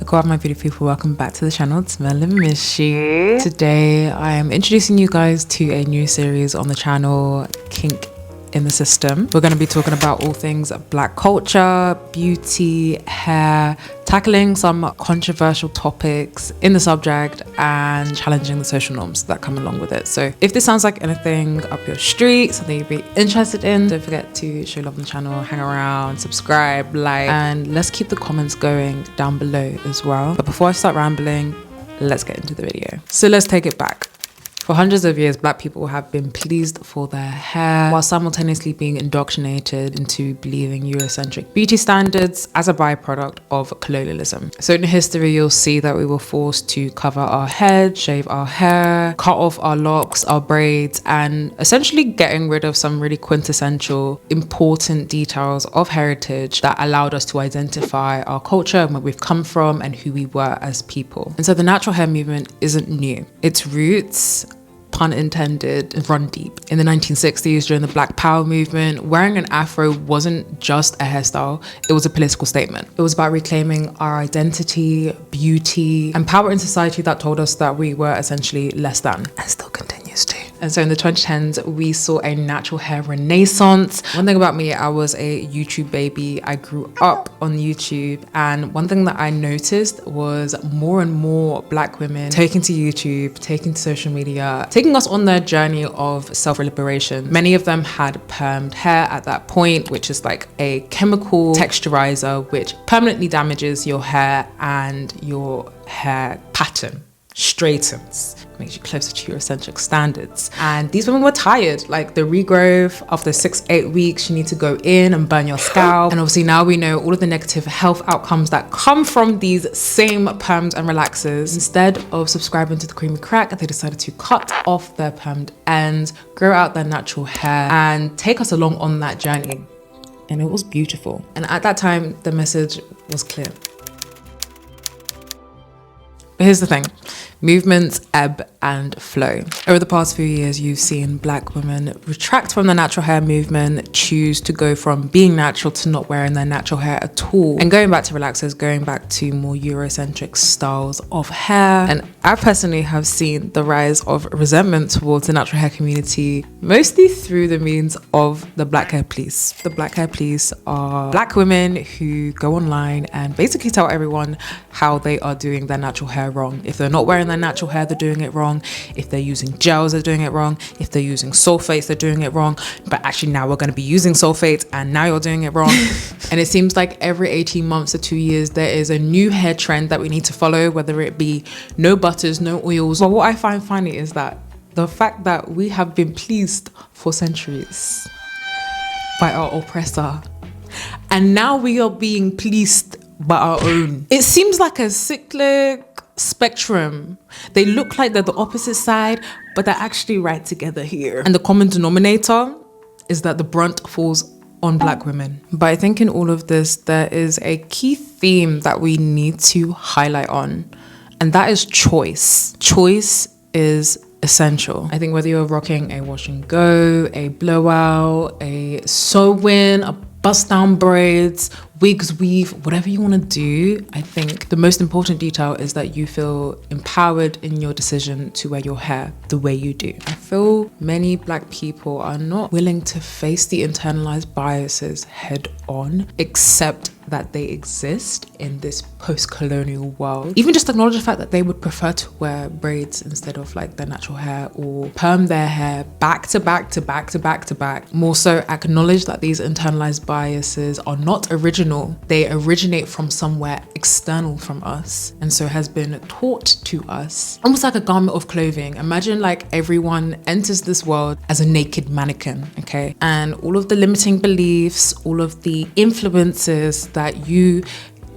Hello, my beautiful people, welcome back to the channel. It's Melimishi. Today I am introducing you guys to a new series on the channel, KINK in the System. We're going to be talking about all things Black culture, beauty, hair, tackling some controversial topics in the subject and challenging the social norms that come along with it. So if this sounds like anything up your street, something you'd be interested in, don't forget to show love on the channel, hang around, subscribe, like, and let's keep the comments going down below as well. But before I start rambling, let's get into the video. So let's take it back. For hundreds of years, Black people have been pleased for their hair while simultaneously being indoctrinated into believing Eurocentric beauty standards as a byproduct of colonialism. So in history, you'll see that we were forced to cover our head, shave our hair, cut off our locks, our braids, and essentially getting rid of some really quintessential, important details of heritage that allowed us to identify our culture and where we've come from and who we were as people. And so the natural hair movement isn't new. Its roots, pun intended, run deep. In the 1960s, during the Black Power movement, wearing an afro wasn't just a hairstyle, it was a political statement. It was about reclaiming our identity, beauty, and power in society that told us that we were essentially less than, and still continues to. And so in the 2010s, we saw a natural hair renaissance. One thing about me, I was a YouTube baby. I grew up on YouTube. And one thing that I noticed was more and more Black women taking to YouTube, taking to social media, taking us on their journey of self-liberation. Many of them had permed hair at that point, which is like a chemical texturizer, which permanently damages your hair and your hair pattern. Straightens, makes you closer to Eurocentric standards. And these women were tired, like the regrowth after 6-8 weeks, you need to go in and burn your scalp. And obviously now we know all of the negative health outcomes that come from these same perms and relaxers. Instead of subscribing to the creamy crack, they decided to cut off their permed ends, grow out their natural hair, and take us along on that journey. And it was beautiful. And at that time, the message was clear. But here's the thing. Movements ebb and flow. Over the past few years, you've seen Black women retract from the natural hair movement, choose to go from being natural to not wearing their natural hair at all, and going back to relaxers, going back to more Eurocentric styles of hair. And I personally have seen the rise of resentment towards the natural hair community, mostly through the means of the Black Hair Police. The Black Hair Police are Black women who go online and basically tell everyone how they are doing their natural hair wrong. If they're not wearing their natural hair, they're doing it wrong. If they're using gels, they're doing it wrong. If they're using sulfates, they're doing it wrong. But actually now we're going to be using sulfates and now you're doing it wrong. And it seems like every 18 months to 2 years, there is a new hair trend that we need to follow, whether it be no butters, no oils. But what I find funny is that the fact that we have been pleased for centuries by our oppressor, and now we are being pleased by our own. It seems like a cyclic spectrum. They look like they're the opposite side, but they're actually right together here. And the common denominator is that the brunt falls on Black women. But I think in all of this, there is a key theme that we need to highlight on, and that is choice. Choice is essential. I think whether you're rocking a wash and go, a blowout, a sew-in, a bust down braids, wigs, weave, whatever you want to do, I think the most important detail is that you feel empowered in your decision to wear your hair the way you do. I feel many Black people are not willing to face the internalized biases head on, accept that they exist in this post-colonial world. Even just acknowledge the fact that they would prefer to wear braids instead of like their natural hair, or perm their hair back to back to back to back to back. More so acknowledge that these internalized biases are not original. They originate from somewhere external from us, and so has been taught to us, almost like a garment of clothing. Imagine like everyone enters this world as a naked mannequin, okay? And all of the limiting beliefs, all of the influences that you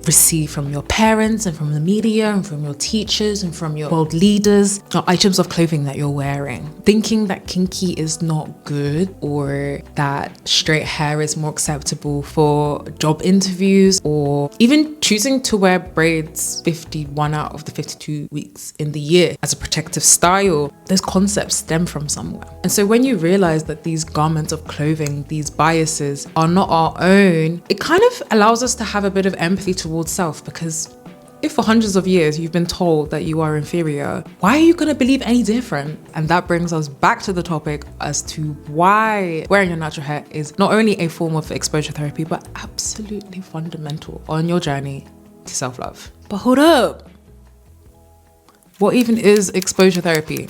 receive from your parents and from the media and from your teachers and from your world leaders are items of clothing that you're wearing. Thinking that kinky is not good, or that straight hair is more acceptable for job interviews, or even choosing to wear braids 51 out of the 52 weeks in the year as a protective style, those concepts stem from somewhere. And so when you realize that these garments of clothing, these biases are not our own, it kind of allows us to have a bit of empathy towards self, because If for hundreds of years you've been told that you are inferior, why are you going to believe any different? And that brings us back to the topic as to why wearing your natural hair is not only a form of exposure therapy, but absolutely fundamental on your journey to self-love. But hold up. What even is exposure therapy?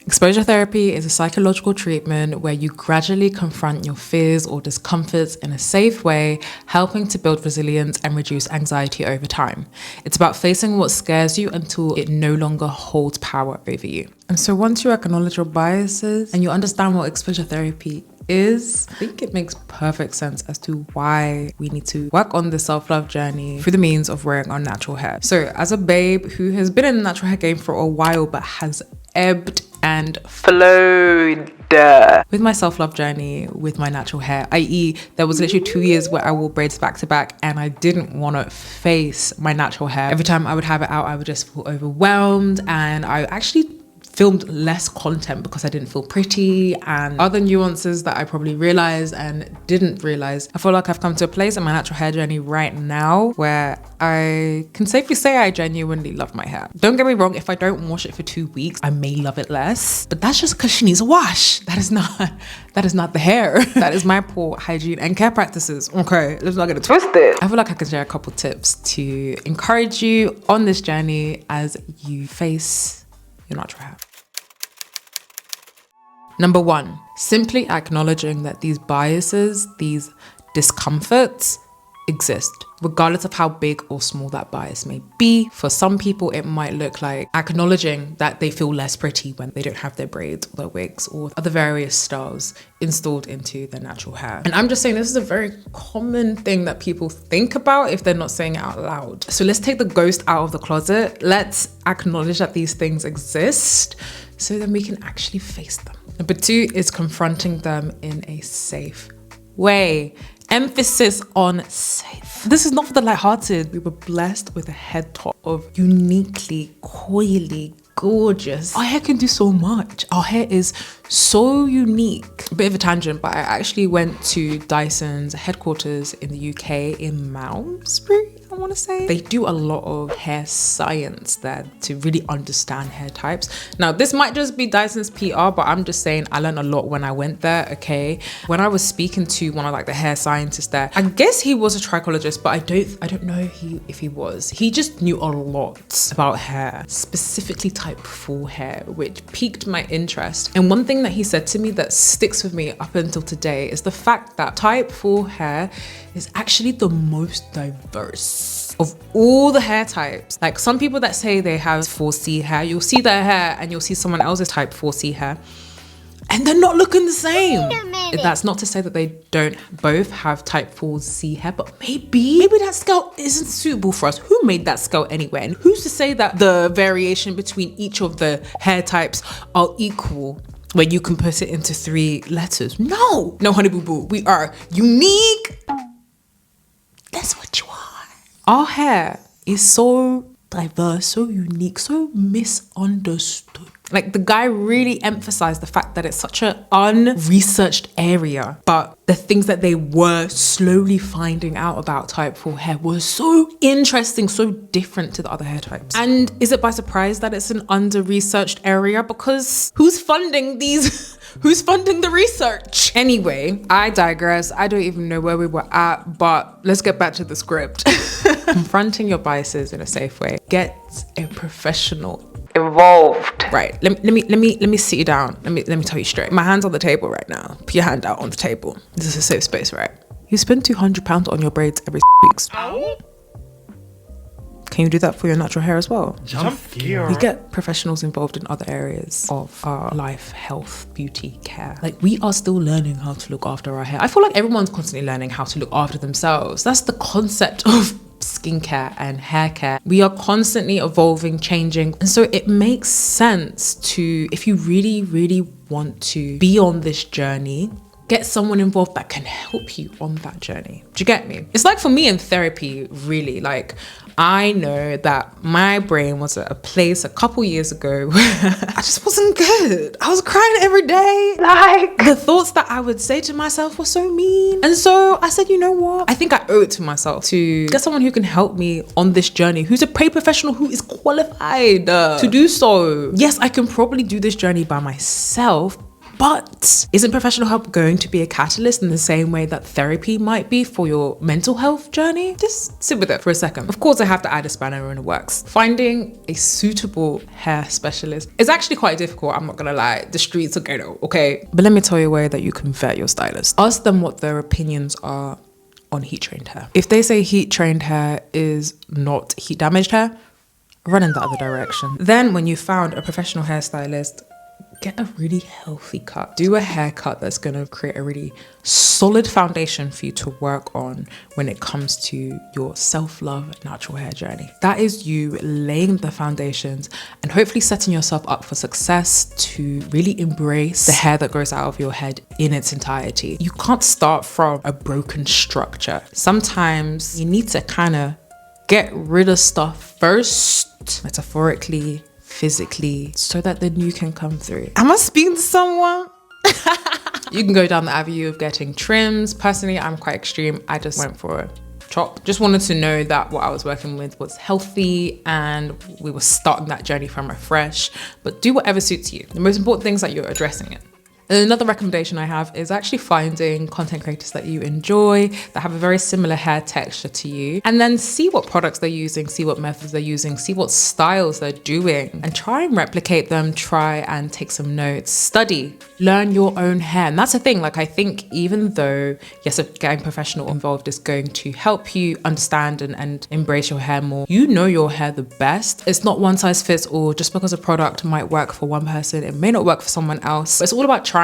Exposure therapy is a psychological treatment where you gradually confront your fears or discomforts in a safe way, helping to build resilience and reduce anxiety over time. It's about facing what scares you until it no longer holds power over you. And so once you acknowledge your biases and you understand what exposure therapy is, I think it makes perfect sense as to why we need to work on the self-love journey through the means of wearing our natural hair. So as a babe who has been in the natural hair game for a while but has ebbed and flowed with my self-love journey with my natural hair, i.e. there was literally 2 years where I wore braids back to back and I didn't want to face my natural hair. Every time I would have it out, I would just feel overwhelmed, and I actually filmed less content because I didn't feel pretty, and other nuances that I probably realized and didn't realize. I feel like I've come to a place in my natural hair journey right now where I can safely say I genuinely love my hair. Don't get me wrong, if I don't wash it for 2 weeks, I may love it less, but that's just because she needs a wash. That is not the hair. That is my poor hygiene and care practices. Okay, let's not get it twisted. I feel like I can share a couple tips to encourage you on this journey as you face your natural hair. Number 1, simply acknowledging that these biases, these discomforts exist, regardless of how big or small that bias may be. For some people, it might look like acknowledging that they feel less pretty when they don't have their braids or their wigs or other various styles installed into their natural hair. And I'm just saying this is a very common thing that people think about if they're not saying it out loud. So let's take the ghost out of the closet. Let's acknowledge that these things exist so then we can actually face them. Number 2 is confronting them in a safe way. Emphasis on safe. This is not for the lighthearted. We were blessed with a head top of uniquely, coily, gorgeous. Our hair can do so much. Our hair is so unique. A bit of a tangent, but I actually went to Dyson's headquarters in the UK in Malmesbury, I want to say. They do a lot of hair science there to really understand hair types. Now, this might just be Dyson's PR, but I'm just saying I learned a lot when I went there, okay? When I was speaking to one of the hair scientists there, I guess he was a trichologist, but I don't know if he was. He just knew a lot about hair, specifically type 4 hair, which piqued my interest. And one thing that he said to me that sticks with me up until today is the fact that type 4 hair is actually the most diverse of all the hair types. Like some people that say they have 4C hair, you'll see their hair and you'll see someone else's type 4C hair, and they're not looking the same. That's not to say that they don't both have type 4C hair, but maybe that scale isn't suitable for us. Who made that scale anyway? And who's to say that the variation between each of the hair types are equal when you can put it into 3 letters? No, honey boo boo, we are unique. That's what you are. Our hair is so diverse, so unique, so misunderstood. Like the guy really emphasized the fact that it's such an unresearched area, but the things that they were slowly finding out about type 4 hair were so interesting, so different to the other hair types. And is it by surprise that it's an under-researched area? Because who's funding these? Who's funding the research? Anyway, I digress. I don't even know where we were at, but let's get back to the script. Confronting your biases in a safe way. Get a professional involved. Right. Let me sit you down. Let me tell you straight. My hand's on the table right now. Put your hand out on the table. This is a safe space, right? You spend £200 on your braids every 6 weeks. Can you do that for your natural hair as well? We get professionals involved in other areas of our life, health, beauty, care. Like we are still learning how to look after our hair. I feel like everyone's constantly learning how to look after themselves. That's the concept of skincare and hair care. We are constantly evolving, changing. And so it makes sense to, if you really, really want to be on this journey, Get someone involved that can help you on that journey. Do you get me? It's like for me in therapy, really, like I know that my brain was at a place a couple years ago where I just wasn't good. I was crying every day. Like the thoughts that I would say to myself were so mean. And so I said, you know what? I think I owe it to myself to get someone who can help me on this journey, who's a paid professional, who is qualified to do so. Yes, I can probably do this journey by myself, but isn't professional help going to be a catalyst in the same way that therapy might be for your mental health journey? Just sit with it for a second. Of course, I have to add a spanner in the works. Finding a suitable hair specialist is actually quite difficult. I'm not gonna lie. The streets are ghetto, okay? But let me tell you a way that you can vet your stylist. Ask them what their opinions are on heat trained hair. If they say heat trained hair is not heat damaged hair, run in the other direction. Then when you found a professional hairstylist, get a really healthy cut. Do a haircut that's gonna create a really solid foundation for you to work on when it comes to your self-love natural hair journey. That is you laying the foundations and hopefully setting yourself up for success to really embrace the hair that grows out of your head in its entirety. You can't start from a broken structure. Sometimes you need to kind of get rid of stuff first, metaphorically, physically, so that the new can come through. Am I speaking to someone? You can go down the avenue of getting trims. Personally, I'm quite extreme. I just went for a chop. Just wanted to know that what I was working with was healthy and we were starting that journey from afresh. But do whatever suits you. The most important thing is that you're addressing it. And another recommendation I have is actually finding content creators that you enjoy, that have a very similar hair texture to you, and then see what products they're using, see what methods they're using, see what styles they're doing, and try and replicate them, try and take some notes, study, learn your own hair. And that's the thing, like I think even though, yes, getting professional involved is going to help you understand and embrace your hair more, you know your hair the best. It's not one size fits all. Just because a product might work for one person, it may not work for someone else. But it's all about trying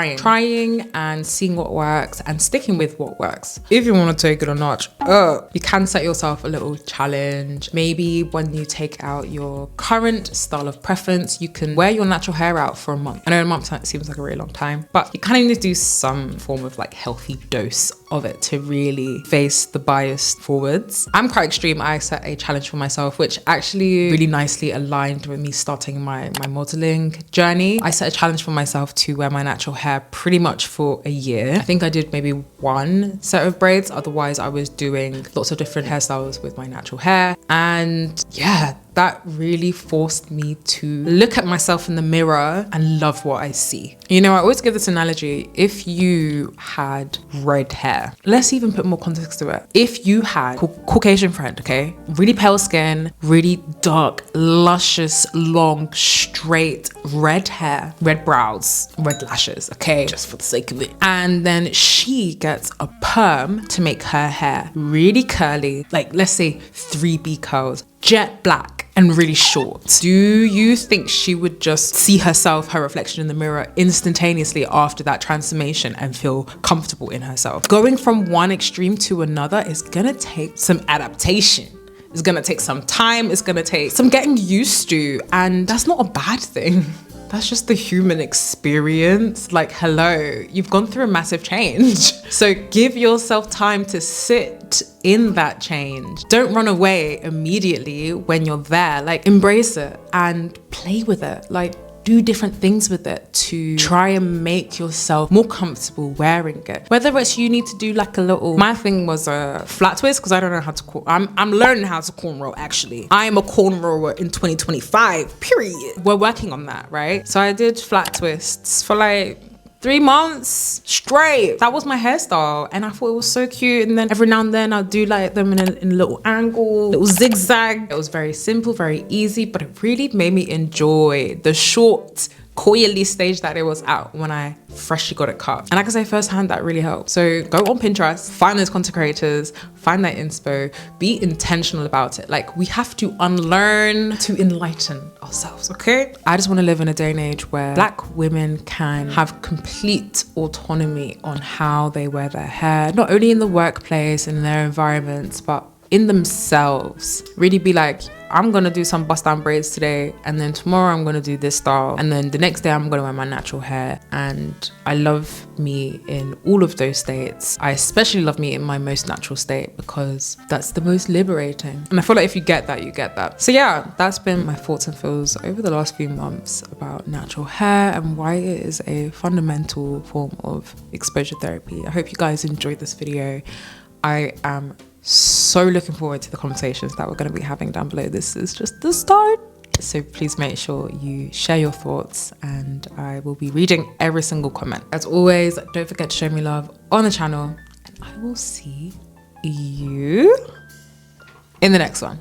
and seeing what works and sticking with what works. If you want to take it a notch up, you can set yourself a little challenge. Maybe when you take out your current style of preference, you can wear your natural hair out for a month. I know a month seems like a really long time, but you kind of need to do some form of like healthy dose of it to really face the bias forwards. I'm quite extreme. I set a challenge for myself, which actually really nicely aligned with me starting my modeling journey. I set a challenge for myself to wear my natural hair pretty much for a year. I think I did maybe one set of braids. Otherwise, I was doing lots of different hairstyles with my natural hair. And yeah, that really forced me to look at myself in the mirror and love what I see. You know, I always give this analogy. If you had red hair, let's even put more context to it. If you had a Caucasian friend, okay, really pale skin, really dark, luscious, long, straight red hair, red brows, red lashes, okay, just for the sake of it. And then she gets a perm to make her hair really curly, like let's say 3B curls, jet black, and really short. Do you think she would just see herself, her reflection in the mirror instantaneously after that transformation and feel comfortable in herself? Going from one extreme to another is gonna take some adaptation. It's gonna take some time. It's gonna take some getting used to. And that's not a bad thing. That's just the human experience. Like, hello, you've gone through a massive change. So give yourself time to sit in that change. Don't run away immediately when you're there. Like, embrace it and play with it. Like, do different things with it to try and make yourself more comfortable wearing it. Whether it's you need to do like a little, my thing was a flat twist because I don't know how to I'm learning how to cornrow actually. I am a cornrower in 2025, period. We're working on that, right? So I did flat twists for like 3 months straight. That was my hairstyle and I thought it was so cute. And then every now and then I'll do like them in a little angle, little zigzag. It was very simple, very easy, but it really made me enjoy the short, coily stage that it was at when I freshly got it cut. And like I say, firsthand, that really helped. So go on Pinterest, find those content creators, find that inspo, be intentional about it. Like, we have to unlearn to enlighten ourselves, okay? I just want to live in a day and age where Black women can have complete autonomy on how they wear their hair, not only in the workplace and in their environments, but in themselves really be like, I'm gonna do some bust down braids today, and then tomorrow I'm gonna do this style, and then the next day I'm gonna wear my natural hair. And I love me in all of those states. I especially love me in my most natural state because that's the most liberating. And I feel like if you get that, you get that. So yeah, that's been my thoughts and feels over the last few months about natural hair and why it is a fundamental form of exposure therapy. I hope you guys enjoyed this video. I am so looking forward to the conversations that we're going to be having down below. This is just the start. So please make sure you share your thoughts, and I will be reading every single comment. As always, don't forget to show me love on the channel, and I will see you in the next one.